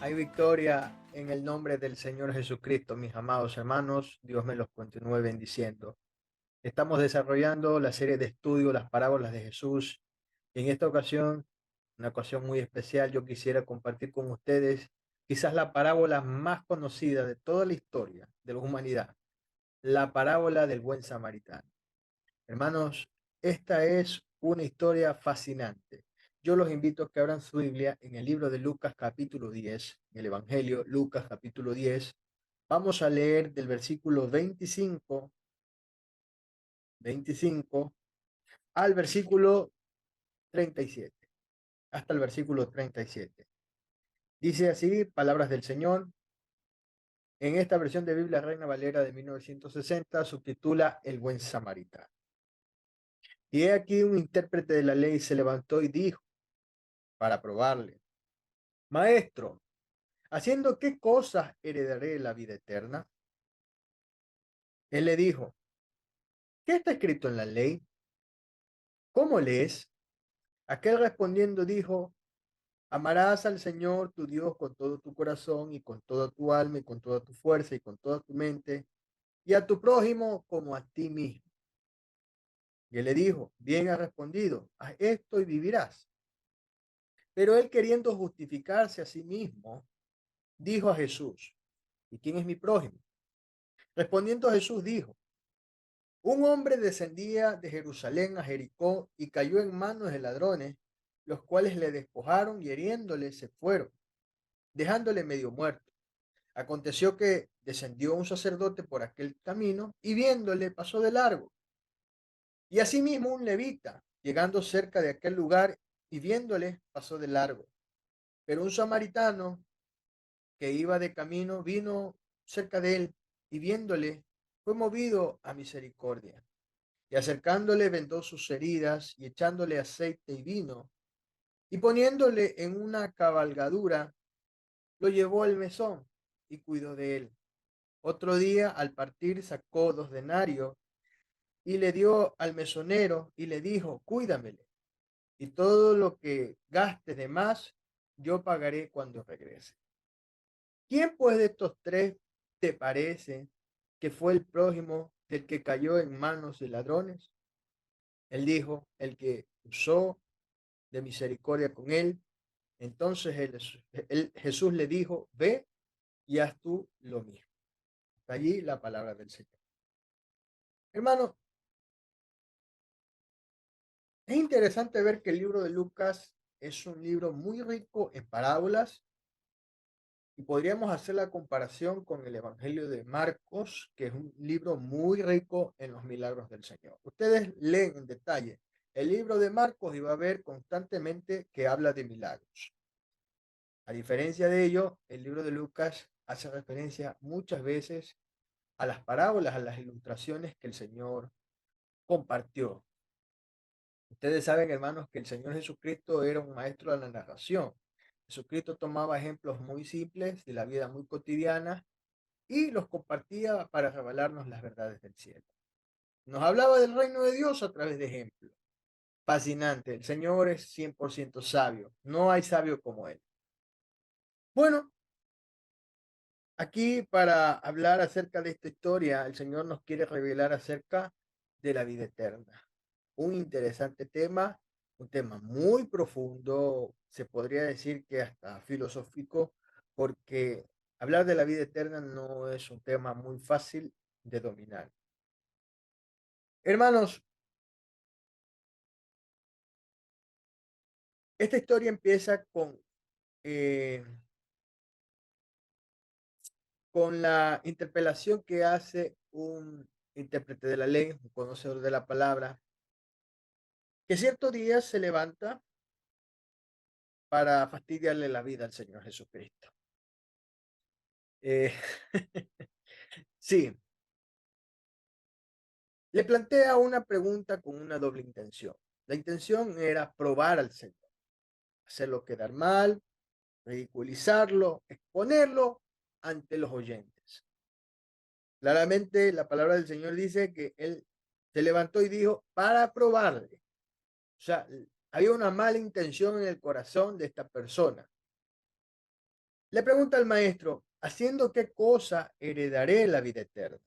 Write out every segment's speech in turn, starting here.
Hay victoria en el nombre del Señor Jesucristo, mis amados hermanos. Dios me los continúe bendiciendo. Estamos desarrollando la serie de estudio, las parábolas de Jesús. Y en esta ocasión, una ocasión muy especial, yo quisiera compartir con ustedes quizás la parábola más conocida de toda la historia de la humanidad, la parábola del buen samaritano. Hermanos, esta es una historia fascinante. Yo los invito a que abran su Biblia en el libro de Lucas capítulo 10, en el Evangelio Lucas capítulo 10. Vamos a leer del versículo 25 al versículo 37, hasta el versículo 37. Dice así, palabras del Señor. En esta versión de Biblia Reina Valera de 1960 subtitula El buen samaritano. Y he aquí un intérprete de la ley se levantó y dijo, para probarle: Maestro, ¿haciendo qué cosas heredaré la vida eterna? Él le dijo, ¿qué está escrito en la ley? ¿Cómo lees? Aquel respondiendo dijo, amarás al Señor tu Dios con todo tu corazón y con toda tu alma y con toda tu fuerza y con toda tu mente, y a tu prójimo como a ti mismo. Y él le dijo, bien has respondido, haz esto y vivirás. Pero él, queriendo justificarse a sí mismo, dijo a Jesús, ¿y quién es mi prójimo? Respondiendo Jesús dijo, un hombre descendía de Jerusalén a Jericó y cayó en manos de ladrones, los cuales le despojaron y hiriéndole se fueron, dejándole medio muerto. Aconteció que descendió un sacerdote por aquel camino y viéndole pasó de largo. Y asimismo un levita, llegando cerca de aquel lugar y viéndole pasó de largo. Pero un samaritano que iba de camino vino cerca de él y viéndole fue movido a misericordia. Y acercándole vendó sus heridas y echándole aceite y vino y poniéndole en una cabalgadura, lo llevó al mesón y cuidó de él. Otro día al partir sacó 2 denarios y le dio al mesonero y le dijo, cuídamele y todo lo que gastes de más yo pagaré cuando regrese. ¿Quién pues de estos tres te parece que fue el prójimo del que cayó en manos de ladrones? Él dijo, el que usó de misericordia con él. Entonces Jesús le dijo, ve y haz tú lo mismo. Hasta allí la palabra del Señor. Hermano, es interesante ver que el libro de Lucas es un libro muy rico en parábolas y podríamos hacer la comparación con el Evangelio de Marcos, que es un libro muy rico en los milagros del Señor. Ustedes leen en detalle el libro de Marcos y va a ver constantemente que habla de milagros. A diferencia de ello, el libro de Lucas hace referencia muchas veces a las parábolas, a las ilustraciones que el Señor compartió. Ustedes saben, hermanos, que el Señor Jesucristo era un maestro de la narración. Jesucristo tomaba ejemplos muy simples de la vida muy cotidiana y los compartía para revelarnos las verdades del cielo. Nos hablaba del reino de Dios a través de ejemplos. Fascinante. El Señor es 100% sabio. No hay sabio como Él. Bueno, aquí para hablar acerca de esta historia, el Señor nos quiere revelar acerca de la vida eterna. Un interesante tema, un tema muy profundo, se podría decir que hasta filosófico, porque hablar de la vida eterna no es un tema muy fácil de dominar. Hermanos, esta historia empieza con eh, con la interpelación que hace un intérprete de la ley, un conocedor de la palabra, que cierto día se levanta para fastidiarle la vida al Señor Jesucristo. Eh, sí, le plantea una pregunta con una doble intención. La intención era probar al Señor, hacerlo quedar mal, ridiculizarlo, exponerlo ante los oyentes. Claramente la palabra del Señor dice que él se levantó y dijo para probarle. O sea, había una mala intención en el corazón de esta persona. Le pregunta al maestro, ¿haciendo qué cosa heredaré la vida eterna?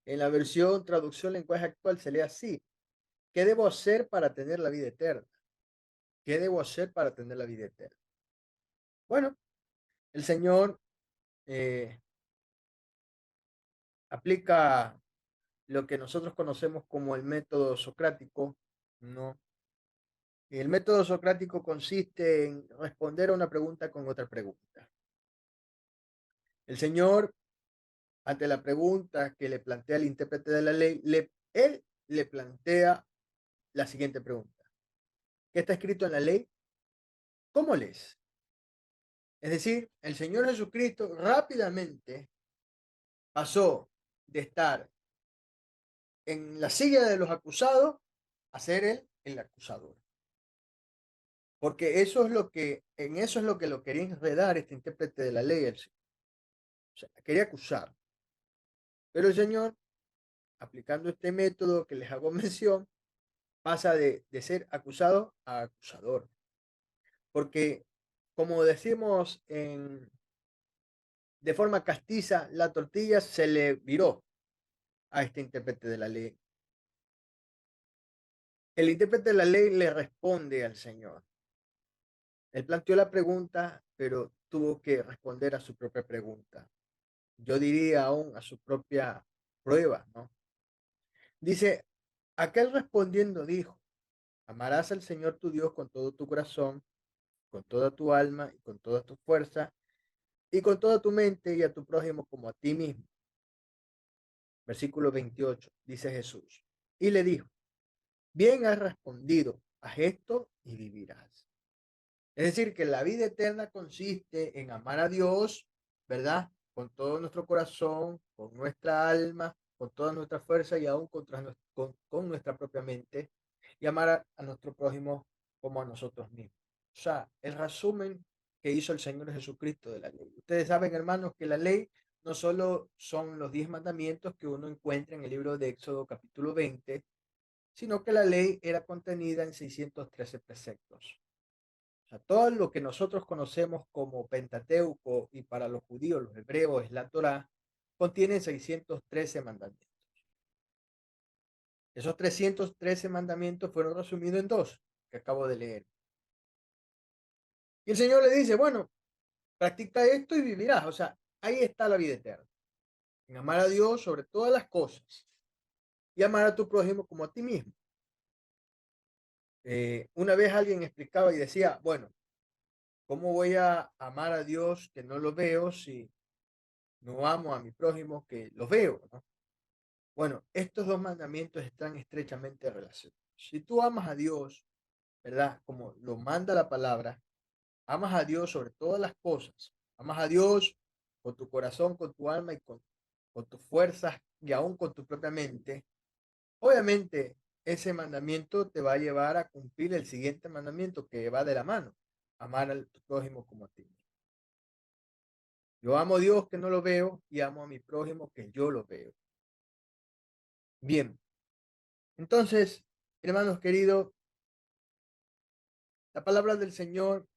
En la versión traducción lenguaje actual se lee así: ¿qué debo hacer para tener la vida eterna? ¿Qué debo hacer para tener la vida eterna? Bueno, el Señor eh, aplica lo que nosotros conocemos como el método socrático, ¿no? Y el método socrático consiste en responder a una pregunta con otra pregunta. El Señor, ante la pregunta que le plantea el intérprete de la ley, él le plantea la siguiente pregunta: ¿qué está escrito en la ley? ¿Cómo lees? Es decir, el Señor Jesucristo rápidamente pasó de estar en la silla de los acusados a ser él el acusador. Porque eso es lo que, en eso es lo que lo quería enredar este intérprete de la ley. O sea, quería acusar. Pero el Señor, aplicando este método que les hago mención, pasa de ser acusado a acusador. Porque, como decimos de forma castiza, la tortilla se le viró a este intérprete de la ley. El intérprete de la ley le responde al Señor. Él planteó la pregunta, pero tuvo que responder a su propia pregunta. Yo diría aún a su propia prueba, ¿no? Dice, aquel respondiendo dijo, amarás al Señor tu Dios con todo tu corazón, con toda tu alma y con toda tu fuerza y con toda tu mente y a tu prójimo como a ti mismo. Versículo 28, dice Jesús. Y le dijo, bien has respondido, haz esto y vivirás. Es decir, que la vida eterna consiste en amar a Dios, ¿verdad? Con todo nuestro corazón, con nuestra alma, con toda nuestra fuerza y aún con nuestra propia mente, y amar a nuestro prójimo como a nosotros mismos. O sea, el resumen que hizo el Señor Jesucristo de la ley. Ustedes saben, hermanos, que la ley no solo son los 10 mandamientos que uno encuentra en el libro de Éxodo capítulo 20, sino que la ley era contenida en 613 preceptos. O sea, todo lo que nosotros conocemos como Pentateuco y para los judíos, los hebreos, es la Torá, contiene 613 mandamientos. Esos 313 mandamientos fueron resumidos en dos que acabo de leer. Y el Señor le dice, bueno, practica esto y vivirás. O sea, ahí está la vida eterna. En amar a Dios sobre todas las cosas y amar a tu prójimo como a ti mismo. Una vez alguien explicaba y decía, bueno, ¿cómo voy a amar a Dios que no lo veo si no amo a mi prójimo que lo veo, ¿no? Bueno, estos dos mandamientos están estrechamente relacionados. Si tú amas a Dios, ¿verdad? Como lo manda la palabra, amas a Dios sobre todas las cosas, amas a Dios con tu corazón, con tu alma y con tus fuerzas y aún con tu propia mente, obviamente ese mandamiento te va a llevar a cumplir el siguiente mandamiento que va de la mano, amar al prójimo como a ti. Yo amo a Dios que no lo veo y amo a mi prójimo que yo lo veo. Bien, entonces, hermanos queridos, la palabra del Señor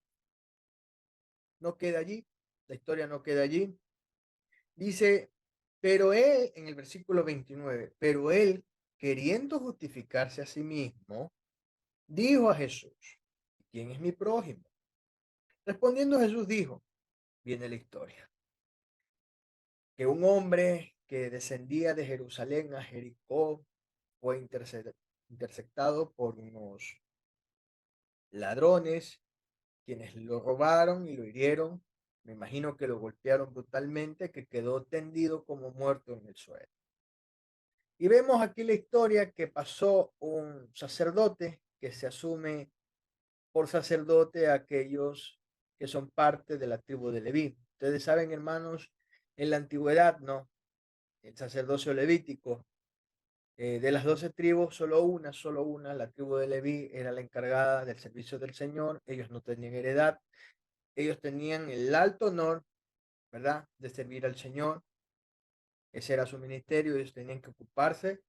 no queda allí, la historia no queda allí. Dice, pero él, en el versículo 29, pero él, queriendo justificarse a sí mismo, dijo a Jesús, ¿quién es mi prójimo? Respondiendo Jesús dijo, viene la historia, que un hombre que descendía de Jerusalén a Jericó fue interceptado por unos ladrones, quienes lo robaron y lo hirieron Me imagino que lo golpearon brutalmente, que quedó tendido como muerto en el suelo. Y vemos aquí la historia que pasó un sacerdote que se asume por sacerdote a aquellos que son parte de la tribu de Leví. Ustedes saben, hermanos, en la antigüedad, ¿no? El sacerdocio levítico, de las 12 tribus, solo una, la tribu de Leví, era la encargada del servicio del Señor. Ellos no tenían heredad, ellos tenían el alto honor, ¿verdad?, de servir al Señor. Ese era su ministerio, ellos tenían que ocuparse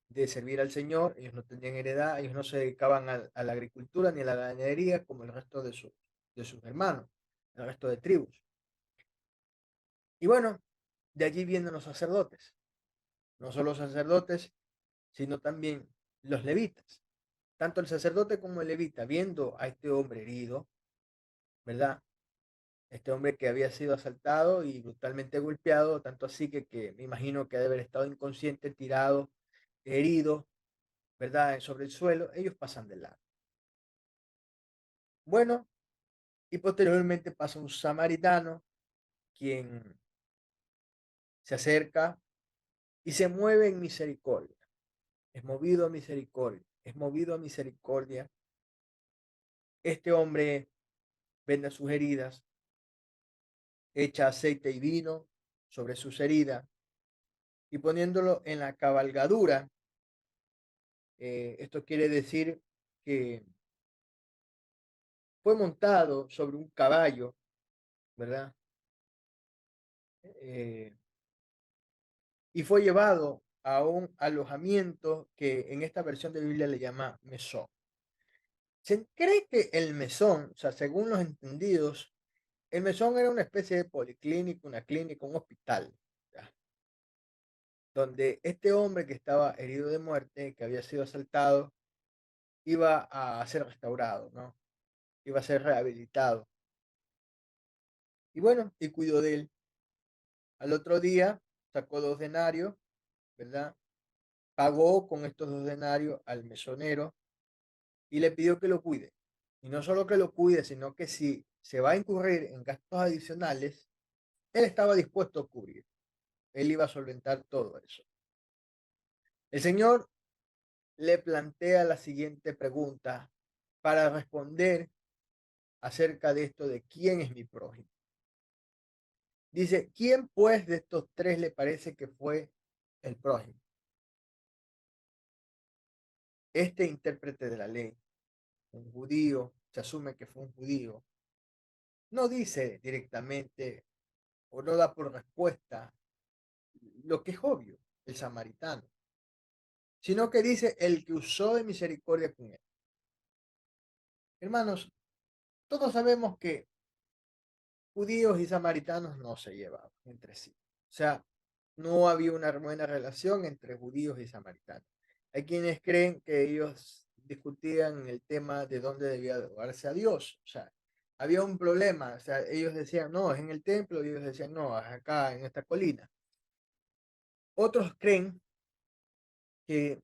de servir al Señor, ellos no tenían heredad, ellos no se dedicaban a la agricultura ni a la ganadería como el resto de sus hermanos, el resto de tribus. Y bueno, de allí vienen los sacerdotes, no solo los sacerdotes, sino también los levitas. Tanto el sacerdote como el levita, viendo a este hombre herido, ¿verdad? Este hombre que había sido asaltado y brutalmente golpeado, tanto así que me imagino que debe haber estado inconsciente, tirado, herido, ¿verdad?, sobre el suelo, ellos pasan de largo. Bueno, y posteriormente pasa un samaritano, quien se acerca y se mueve en misericordia, es movido a misericordia, es movido a misericordia. Este hombre venda sus heridas, echa aceite y vino sobre sus heridas y poniéndolo en la cabalgadura, esto quiere decir que fue montado sobre un caballo, ¿verdad? Eh, y fue llevado a un alojamiento que en esta versión de Biblia le llama mesón. Se cree que el mesón, o sea, según los entendidos, el mesón era una especie de policlínica, una clínica, un hospital, ¿ya?, donde este hombre que estaba herido de muerte, que había sido asaltado, iba a ser restaurado, ¿no? Iba a ser rehabilitado. Y bueno, y cuidó de él. Al otro día sacó 2 denarios, ¿verdad? Pagó con estos 2 denarios al mesonero y le pidió que lo cuide. Y no solo que lo cuide, sino que si se va a incurrir en gastos adicionales, él estaba dispuesto a cubrir. Él iba a solventar todo eso. El Señor le plantea la siguiente pregunta para responder acerca de esto de quién es mi prójimo. Dice, ¿quién pues de estos tres le parece que fue el prójimo? Este intérprete de la ley, un judío, se asume que fue un judío, no dice directamente o no da por respuesta lo que es obvio, el samaritano, sino que dice el que usó de misericordia con él. Hermanos, todos sabemos que judíos y samaritanos no se llevaban entre sí. O sea, no había una buena relación entre judíos y samaritanos. Hay quienes creen que ellos discutían el tema de dónde debía adorarse a Dios. O sea, había un problema. O sea, ellos decían, no, es en el templo, y ellos decían, no, es acá, en esta colina. Otros creen que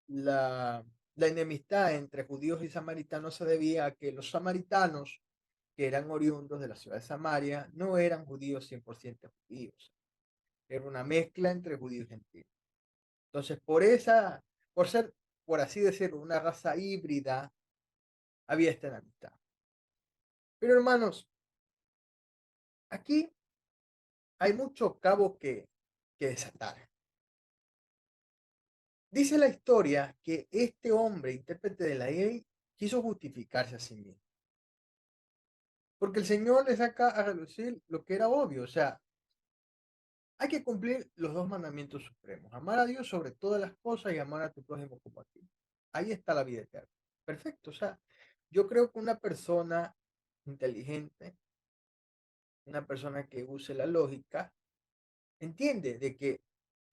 la enemistad entre judíos y samaritanos se debía a que los samaritanos, que eran oriundos de la ciudad de Samaria, no eran judíos 100% judíos. Era una mezcla entre judíos y gentiles. Entonces, por ser, por así decirlo, una raza híbrida, había esta enemistad. Pero hermanos, aquí hay mucho cabo que desatar. Dice la historia que este hombre, intérprete de la ley, quiso justificarse a sí mismo. Porque el Señor le saca a relucir lo que era obvio. O sea, hay que cumplir los 2 mandamientos supremos. Amar a Dios sobre todas las cosas y amar a tu prójimo como a ti. Ahí está la vida eterna. Perfecto. O sea, yo creo que una persona inteligente, una persona que use la lógica, entiende de que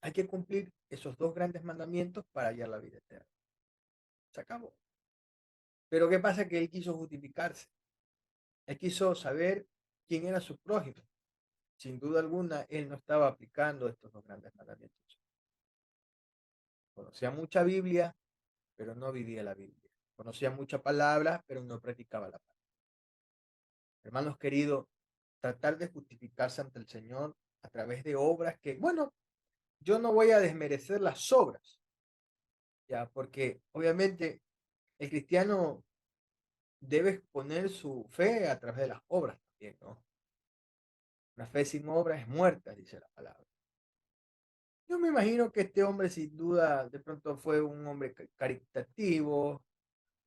hay que cumplir esos 2 grandes mandamientos para hallar la vida eterna. Se acabó. Pero ¿qué pasa? Que él quiso justificarse. Él quiso saber quién era su prójimo. Sin duda alguna, él no estaba aplicando estos 2 grandes mandamientos. Conocía mucha Biblia, pero no vivía la Biblia. Conocía mucha palabra, pero no practicaba la palabra. Hermanos queridos, tratar de justificarse ante el Señor a través de obras que, bueno, yo no voy a desmerecer las obras, ya, porque obviamente el cristiano debe exponer su fe a través de las obras también, ¿no? La fe sin obra es muerta, dice la palabra. Yo me imagino que este hombre sin duda de pronto fue un hombre caritativo,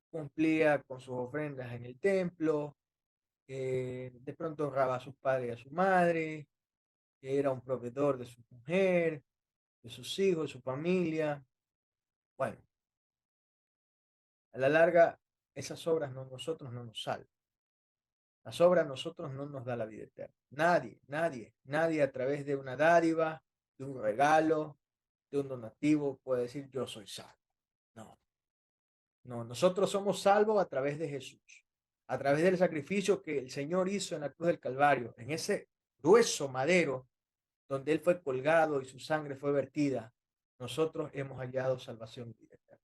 cumplía con sus ofrendas en el templo, de pronto honraba a sus padres y a su madre, era un proveedor de su mujer, de sus hijos, de su familia. Bueno, a la larga, esas obras nosotros no nos salvan. Las obras a nosotros no nos da la vida eterna. Nadie, nadie, nadie a través de una dádiva, de un regalo, de un donativo puede decir yo soy salvo. No, no, nosotros somos salvos a través de Jesús, a través del sacrificio que el Señor hizo en la cruz del Calvario, en ese grueso madero donde Él fue colgado y su sangre fue vertida. Nosotros hemos hallado salvación y vida eterna.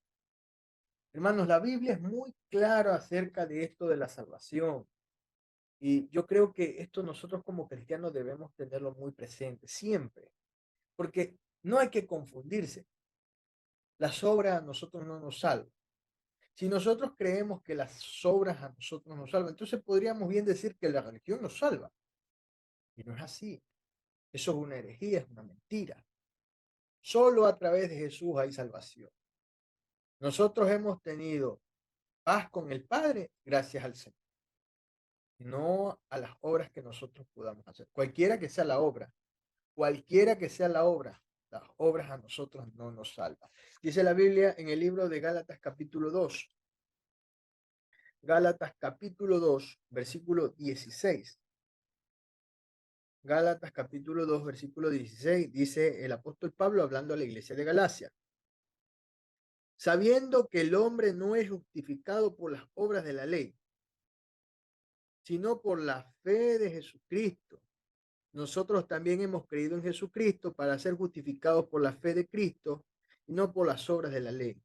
Hermanos, la Biblia es muy clara acerca de esto de la salvación. Y yo creo que esto nosotros como cristianos debemos tenerlo muy presente siempre, porque no hay que confundirse. Las obras a nosotros no nos salvan. Si nosotros creemos que las obras a nosotros nos salvan, entonces podríamos bien decir que la religión nos salva. Y no es así. Eso es una herejía, es una mentira. Solo a través de Jesús hay salvación. Nosotros hemos tenido paz con el Padre gracias al Señor, no a las obras que nosotros podamos hacer. Cualquiera que sea la obra, las obras a nosotros no nos salvan. Dice la Biblia en el libro de Gálatas capítulo 2, Gálatas capítulo 2, versículo 16. Gálatas capítulo 2, versículo 16, dice el apóstol Pablo hablando a la iglesia de Galacia. Sabiendo que el hombre no es justificado por las obras de la ley, sino por la fe de Jesucristo. Nosotros también hemos creído en Jesucristo para ser justificados por la fe de Cristo y no por las obras de la ley.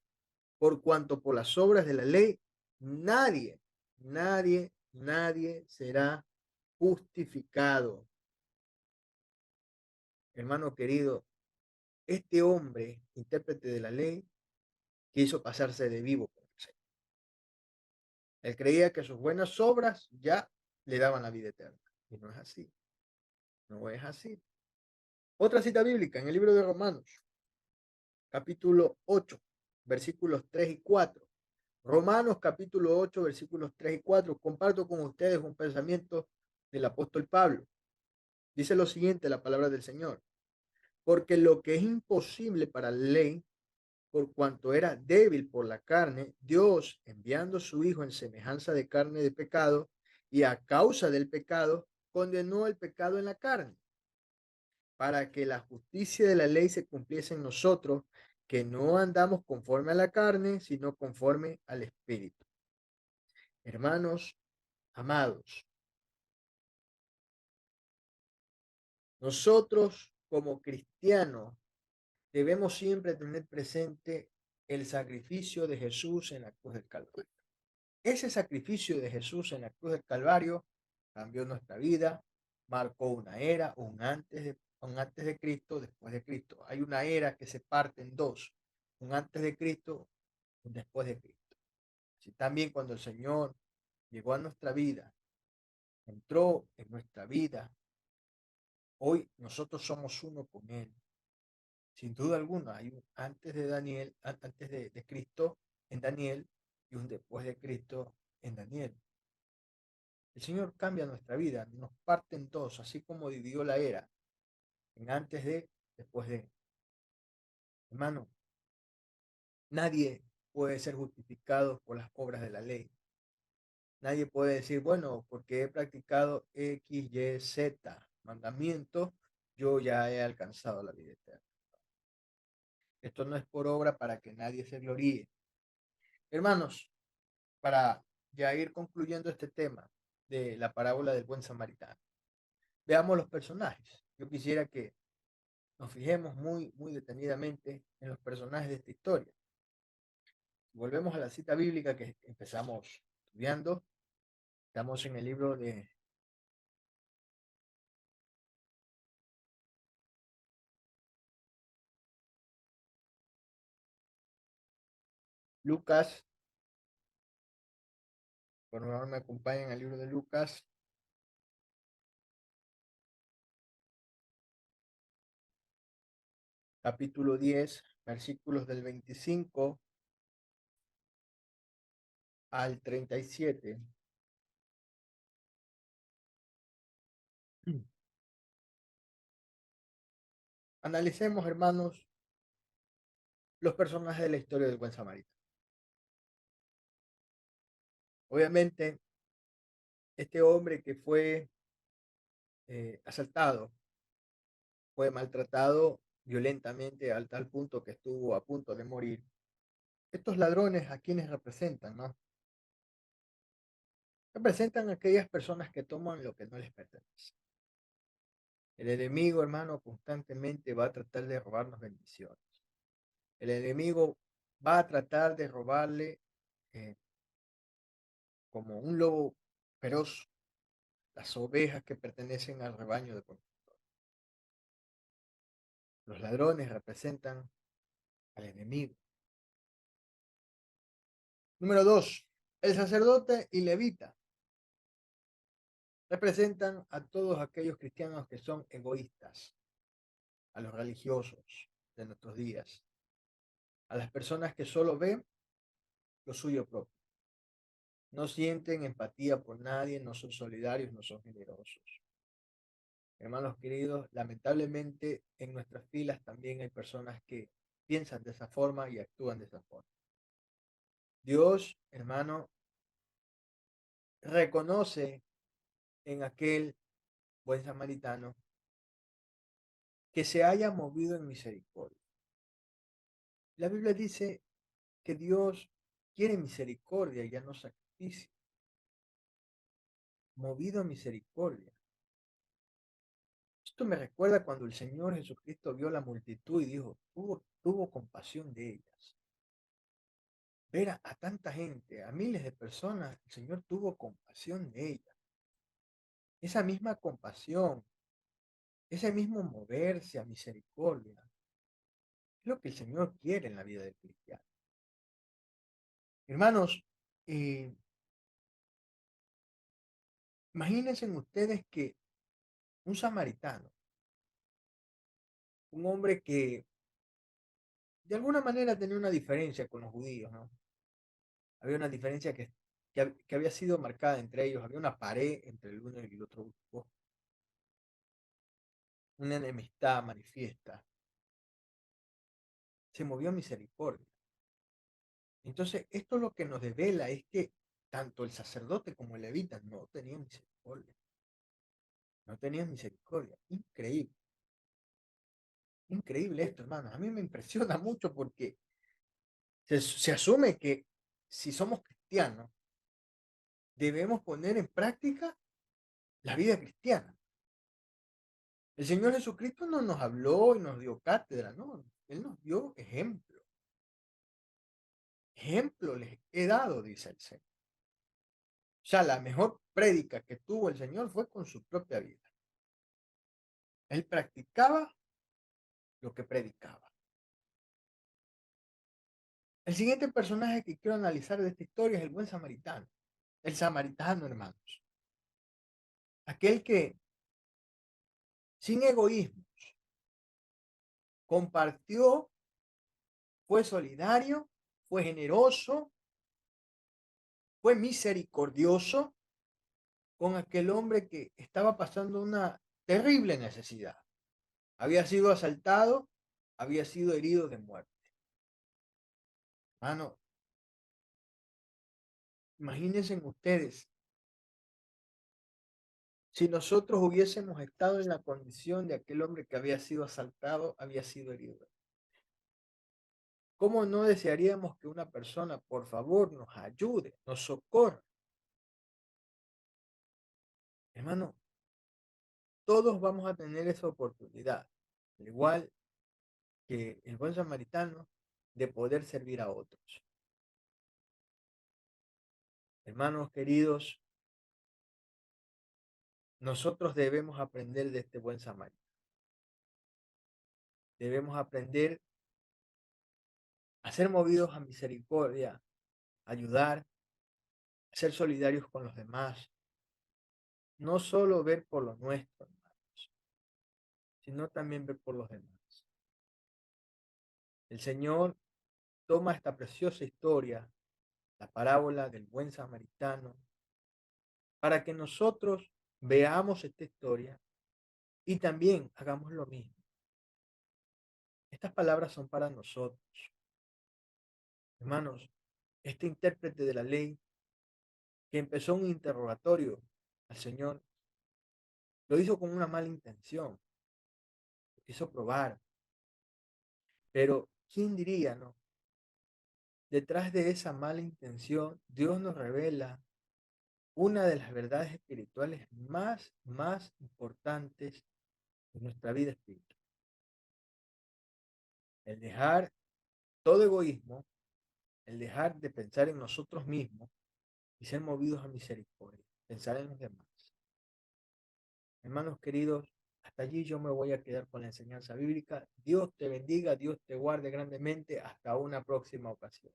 Por cuanto por las obras de la ley, nadie será justificado. Hermano querido, este hombre, intérprete de la ley, quiso pasarse de vivo con el Señor. Él creía que sus buenas obras ya le daban la vida eterna. Y no es así. No es así. Otra cita bíblica en el libro de Romanos, capítulo 8, versículos 3 y 4. Romanos capítulo 8, versículos 3 y 4. Comparto con ustedes un pensamiento del apóstol Pablo. Dice lo siguiente, la palabra del Señor. Porque lo que es imposible para la ley, por cuanto era débil por la carne, Dios, enviando a su Hijo en semejanza de carne de pecado, y a causa del pecado, condenó el pecado en la carne, para que la justicia de la ley se cumpliese en nosotros, que no andamos conforme a la carne, sino conforme al Espíritu. Hermanos amados, nosotros como cristianos debemos siempre tener presente el sacrificio de Jesús en la cruz del Calvario. Ese sacrificio de Jesús en la cruz del Calvario cambió nuestra vida, marcó una era, un antes de Cristo, después de Cristo. Hay una era que se parte en dos, un antes de Cristo, un después de Cristo. Así también cuando el Señor llegó a nuestra vida, entró en nuestra vida, hoy nosotros somos uno con Él. Sin duda alguna, hay un antes de Daniel, antes de Cristo en Daniel y un después de Cristo en Daniel. El Señor cambia nuestra vida, nos parte en dos, así como dividió la era en antes de, después de. Hermano, nadie puede ser justificado por las obras de la ley. Nadie puede decir, bueno, porque he practicado X, Y, Z mandamientos, yo ya he alcanzado la vida eterna. Esto no es por obra para que nadie se gloríe. Hermanos, para ya ir concluyendo este tema de la parábola del buen samaritano, veamos los personajes. Yo quisiera que nos fijemos muy detenidamente en los personajes de esta historia. Volvemos a la cita bíblica que empezamos estudiando. Estamos en el libro de Lucas, por favor me acompañen al libro de Lucas, capítulo 10, versículos del 25 al 37. Analicemos, hermanos, los personajes de la historia del buen samaritano. Obviamente, este hombre que fue asaltado, fue maltratado violentamente al tal punto que estuvo a punto de morir. Estos ladrones, ¿a quienes representan, no? Representan a aquellas personas que toman lo que no les pertenece. El enemigo, hermano, constantemente va a tratar de robarnos bendiciones. El enemigo va a tratar de robarle eh, como un lobo feroz las ovejas que pertenecen al rebaño de conductor. Los ladrones representan al enemigo. Número 2. El sacerdote y levita representan a todos aquellos cristianos que son egoístas, a los religiosos de nuestros días, a las personas que solo ven lo suyo propio. No sienten empatía por nadie, no son solidarios, no son generosos. Hermanos queridos, lamentablemente en nuestras filas también hay personas que piensan de esa forma y actúan de esa forma. Dios, hermano, reconoce en aquel buen samaritano que se haya movido en misericordia. La Biblia dice que Dios quiere misericordia y ya no sacrificio, movido a misericordia. Esto me recuerda cuando el Señor Jesucristo vio la multitud y dijo, tuvo compasión de ellas. Ver a tanta gente, a miles de personas, el Señor tuvo compasión de ellas. Esa misma compasión, ese mismo moverse a misericordia, es lo que el Señor quiere en la vida del cristiano. Hermanos, eh, imagínense ustedes que un samaritano, un hombre que de alguna manera tenía una diferencia con los judíos, ¿no? Había una diferencia que había sido marcada entre ellos, había una pared entre el uno y el otro grupo, una enemistad manifiesta. Se movió a misericordia. Entonces, esto lo que nos devela es que tanto el sacerdote como el levita no tenían misericordia. No tenían misericordia. Increíble. Increíble esto, hermanos. A mí me impresiona mucho porque se asume que si somos cristianos, debemos poner en práctica la vida cristiana. El Señor Jesucristo no nos habló y nos dio cátedra, no. Él nos dio ejemplo. Ejemplo les he dado, dice el Señor. O sea, la mejor prédica que tuvo el Señor fue con su propia vida. Él practicaba lo que predicaba. El siguiente personaje que quiero analizar de esta historia es el buen samaritano. El samaritano, hermanos. Aquel que, sin egoísmo, compartió, fue solidario, fue generoso, fue misericordioso con aquel hombre que estaba pasando una terrible necesidad. Había sido asaltado, había sido herido de muerte. Hermano, imagínense ustedes, si nosotros hubiésemos estado en la condición de aquel hombre que había sido asaltado, había sido herido. ¿Cómo no desearíamos que una persona, por favor, nos ayude, nos socorra? Hermano, todos vamos a tener esa oportunidad, al igual que el buen samaritano, de poder servir a otros. Hermanos queridos, nosotros debemos aprender de este buen samaritano. Debemos aprender a ser movidos a misericordia, a ayudar, a ser solidarios con los demás, no solo ver por lo nuestro, hermanos, sino también ver por los demás. El Señor toma esta preciosa historia, la parábola del buen samaritano, para que nosotros veamos esta historia y también hagamos lo mismo. Estas palabras son para nosotros. Hermanos, este intérprete de la ley que empezó un interrogatorio al Señor, lo hizo con una mala intención, lo quiso probar. Pero, ¿quién diría, no? Detrás de esa mala intención, Dios nos revela una de las verdades espirituales más importantes de nuestra vida espiritual. El dejar todo egoísmo, el dejar de pensar en nosotros mismos y ser movidos a misericordia, pensar en los demás. Hermanos queridos, hasta allí yo me voy a quedar con la enseñanza bíblica. Dios te bendiga, Dios te guarde grandemente. Hasta una próxima ocasión.